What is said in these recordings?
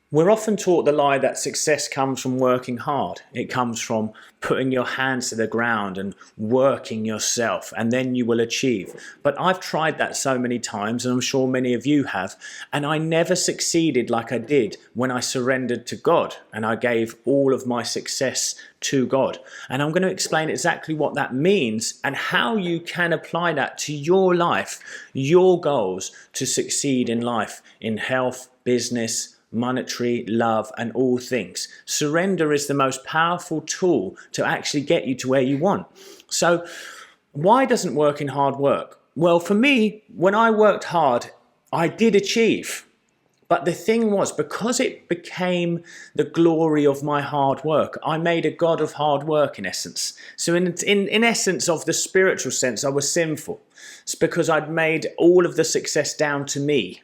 We're often taught the lie that success comes from working hard. It comes from putting your hands to the ground and working yourself, and then you will achieve. But I've tried that so many times, and I'm sure many of you have, and I never succeeded like I did when I surrendered to God and I gave all of my success to God. And I'm going to explain exactly what that means and how you can apply that to your life, your goals to succeed in life, in health, business, monetary, love, and all things. Surrender is the most powerful tool to actually get you to where you want. So why doesn't working hard work? Well, for me, when I worked hard, I did achieve. But the thing was, because it became the glory of my hard work, I made a god of hard work in essence. So in essence of the spiritual sense, I was sinful. It's because I'd made all of the success down to me.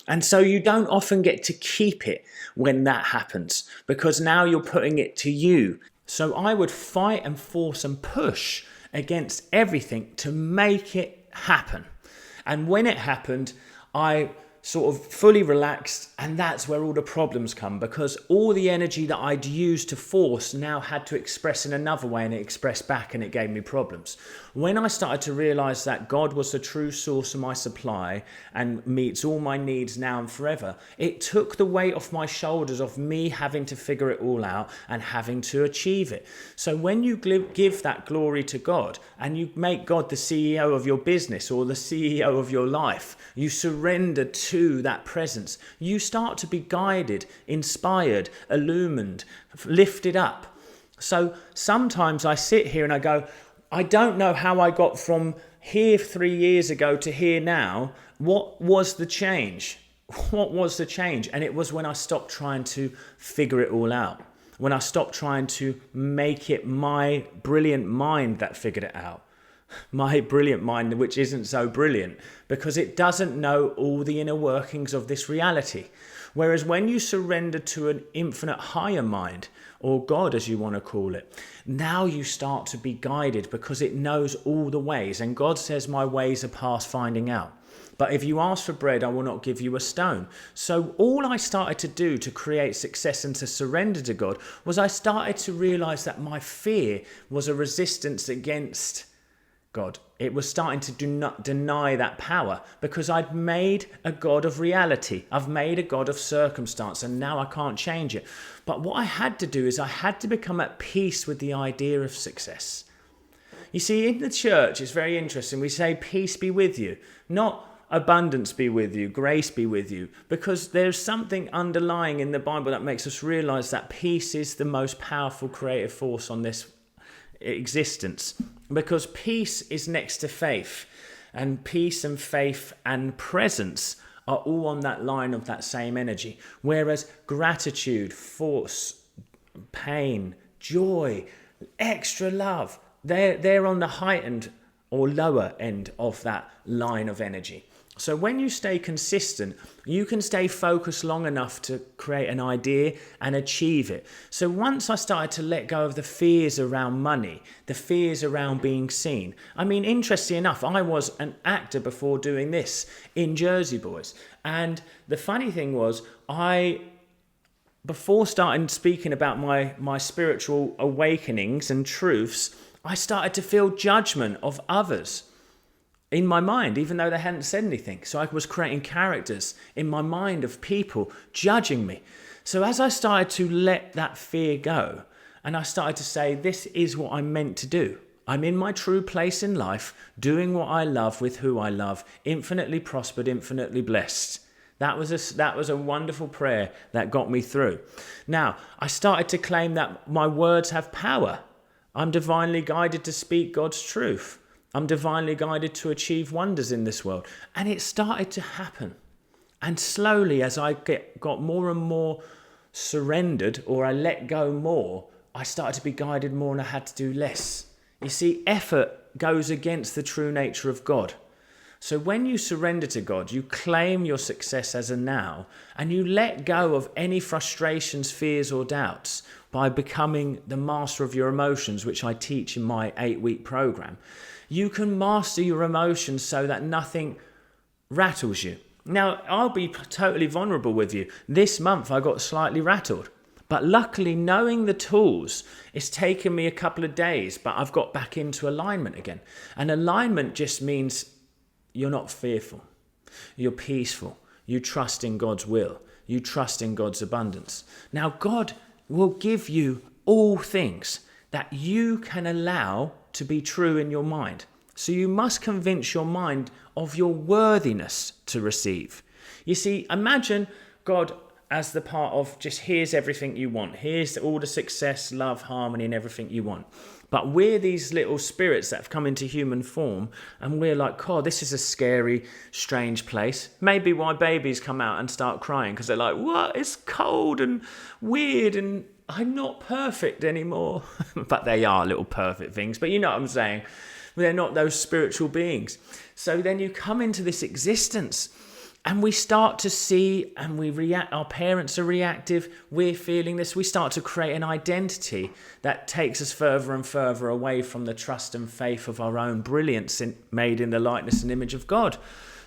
And so you don't often get to keep it when that happens, because now you're putting it to you. So I would fight and force and push against everything to make it happen. And when it happened, I sort of fully relaxed, and that's where all the problems come, because all the energy that I'd used to force now had to express in another way, and it expressed back and it gave me problems. When I started to realize that God was the true source of my supply and meets all my needs now and forever, it took the weight off my shoulders of me having to figure it all out and having to achieve it. So when you give that glory to God and you make God the CEO of your business or the CEO of your life, you surrender to that presence, you start to be guided, inspired, illumined, lifted up. So sometimes I sit here and I go, I don't know how I got from here 3 years ago to here now. What was the change? What was the change? And it was when I stopped trying to figure it all out. When I stopped trying to make it my brilliant mind that figured it out. My brilliant mind, which isn't so brilliant because it doesn't know all the inner workings of this reality. Whereas when you surrender to an infinite higher mind, or God as you want to call it, now you start to be guided because it knows all the ways. And God says, my ways are past finding out. But if you ask for bread, I will not give you a stone. So all I started to do to create success and to surrender to God was I started to realize that my fear was a resistance against God. It was starting to deny that power because I'd made a God of reality. I've made a God of circumstance, and now I can't change it. But what I had to do is I had to become at peace with the idea of success. You see, in the church, it's very interesting. We say, peace be with you, not abundance be with you, grace be with you, because there's something underlying in the Bible that makes us realize that peace is the most powerful creative force on this existence, because peace is next to faith, and peace and faith and presence are all on that line of that same energy, whereas gratitude, force, pain, joy, extra love, they're on the heightened or lower end of that line of energy. So when you stay consistent, you can stay focused long enough to create an idea and achieve it. So once I started to let go of the fears around money, the fears around being seen. I mean, interestingly enough, I was an actor before doing this in Jersey Boys. And the funny thing was, before starting speaking about my spiritual awakenings and truths, I started to feel judgment of others in my mind, even though they hadn't said anything. So I was creating characters in my mind of people judging me. So as I started to let that fear go, and I started to say, this is what I'm meant to do. I'm in my true place in life, doing what I love with who I love, infinitely prospered, infinitely blessed. That was a wonderful prayer that got me through. Now, I started to claim that my words have power. I'm divinely guided to speak God's truth. I'm divinely guided to achieve wonders in this world. And it started to happen. And slowly, as I got more and more surrendered, or I let go more, I started to be guided more and I had to do less. You see, effort goes against the true nature of God. So when you surrender to God, you claim your success as a now, and you let go of any frustrations, fears, or doubts by becoming the master of your emotions, which I teach in my 8-week program. You can master your emotions so that nothing rattles you. Now, I'll be totally vulnerable with you. This month I got slightly rattled. But luckily, knowing the tools, it's taken me a couple of days, but I've got back into alignment again. And alignment just means you're not fearful. You're peaceful. You trust in God's will. You trust in God's abundance. Now, God will give you all things that you can allow to be true in your mind. So you must convince your mind of your worthiness to receive. You see, imagine God as the part of just here's everything you want. Here's all the success, love, harmony and everything you want. But we're these little spirits that have come into human form and we're like, God, this is a scary, strange place. Maybe why babies come out and start crying because they're like, what? It's cold and weird and I'm not perfect anymore. But they are little perfect things. But you know what I'm saying? They're not those spiritual beings. So then you come into this existence and we start to see and we react. Our parents are reactive. We're feeling this. We start to create an identity that takes us further and further away from the trust and faith of our own brilliance made in the likeness and image of God.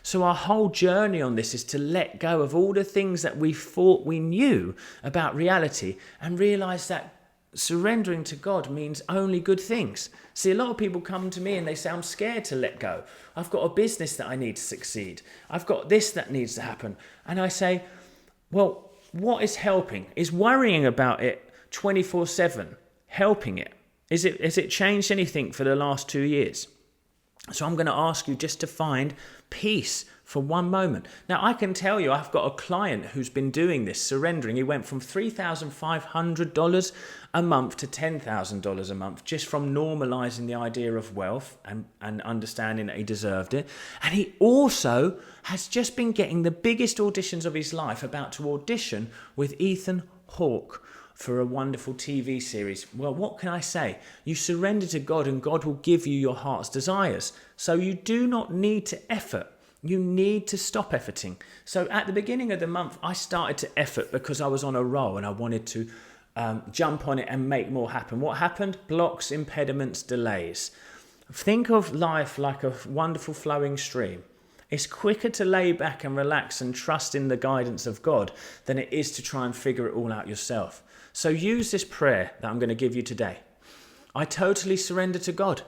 So our whole journey on this is to let go of all the things that we thought we knew about reality and realize that surrendering to God means only good things. See, a lot of people come to me and they say, I'm scared to let go. I've got a business that I need to succeed. I've got this that needs to happen. And I say, well, what is helping? Is worrying about it 24/7 helping it? Has it changed anything for the last 2 years? So I'm going to ask you just to find peace for one moment. Now, I can tell you I've got a client who's been doing this, surrendering. He went from $3,500 a month to $10,000 a month just from normalizing the idea of wealth and understanding that he deserved it. And he also has just been getting the biggest auditions of his life, about to audition with Ethan Hawke for a wonderful TV series. Well, what can I say? You surrender to God and God will give you your heart's desires. So you do not need to effort. You need to stop efforting. So at the beginning of the month, I started to effort because I was on a roll and I wanted to jump on it and make more happen. What happened? Blocks, impediments, delays. Think of life like a wonderful flowing stream. It's quicker to lay back and relax and trust in the guidance of God than it is to try and figure it all out yourself. So use this prayer that I'm going to give you today. I totally surrender to God.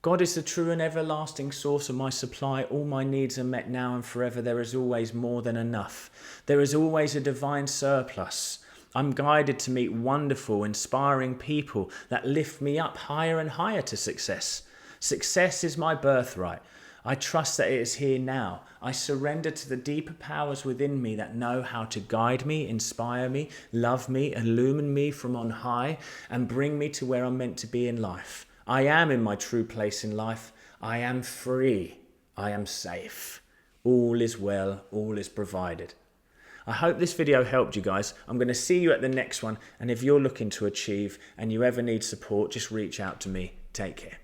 God is the true and everlasting source of my supply. All my needs are met now and forever. There is always more than enough. There is always a divine surplus. I'm guided to meet wonderful, inspiring people that lift me up higher and higher to success. Success is my birthright. I trust that it is here now. I surrender to the deeper powers within me that know how to guide me, inspire me, love me, illumine me from on high, and bring me to where I'm meant to be in life. I am in my true place in life. I am free. I am safe. All is well. All is provided. I hope this video helped you guys. I'm going to see you at the next one. And if you're looking to achieve and you ever need support, just reach out to me. Take care.